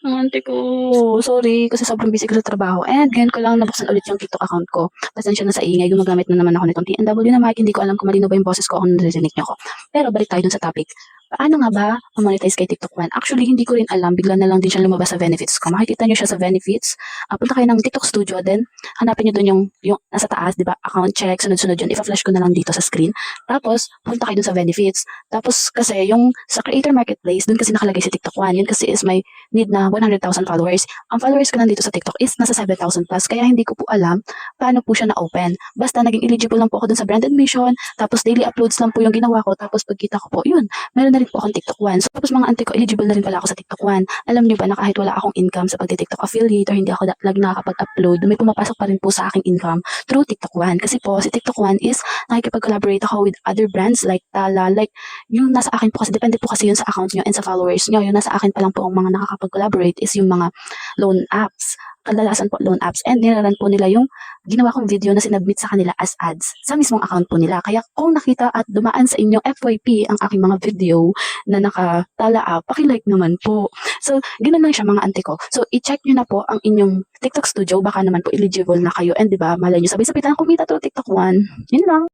Ang ante ko, sorry kasi sobrang busy ko sa trabaho and ngayon ko lang nabuksan ulit yung TikTok account ko. Pasensya na sa ingay, gumagamit na naman ako nitong TNW na mic, hindi ko alam kung malinaw ba yung boses ko kung naririnig niyo ako. Pero balik tayo dun sa topic. Paano nga ba ma-monetize kay TikTok One? Actually, hindi ko rin alam. Bigla na lang din siya lumabas sa benefits ko. Makikita niyo siya sa benefits. Punta kayo ng TikTok Studio, then hanapin niyo dun yung nasa taas, di ba? Account check, sunod-sunod yun. Ipa-flash ko na lang dito sa screen. Tapos, punta kayo dun sa benefits. Tapos, kasi yung sa Creator Marketplace, dun kasi nakalagay si TikTok One. Yun kasi is my need na 100,000 followers. Ang followers ko nandito sa TikTok is nasa 7,000 plus. Kaya hindi ko po alam paano po siya na-open. Basta naging eligible lang po ako dun sa brand admission. Tapos daily uploads lang po yung ginawa ko. Tapos pagkita ko po, yun, meron na rin po akong TikTok One. So, tapos mga ante ko, eligible na rin pala ako sa TikTok One. Alam niyo ba na kahit wala akong income sa pagti-TikTok affiliate or hindi ako lagi nakakapag-upload, may pumapasok pa rin po sa aking income through TikTok One. Kasi po, si TikTok One is nakikipag-collaborate ako with other brands like Tala, like yung nasa akin po kasi, depende po kasi yun sa account nyo and sa followers nyo. Yung nasa akin pa lang po ang mga nakakapag-collaborate is yung mga loan apps. Kadalasan po loan apps. And nilaran po nila yung ginawa kong video na sinabmit sa kanila as ads sa mismong account po nila. Kaya kung nakita at dumaan sa inyong FYP ang aking mga video na nakatala app, pakilike naman po. So, ganun lang siya mga ante ko. So, i-check nyo na po ang inyong TikTok Studio. Baka naman po eligible na kayo. And diba, malay nyo, sabay-sabay tayo kumita to TikTok One. Yun lang.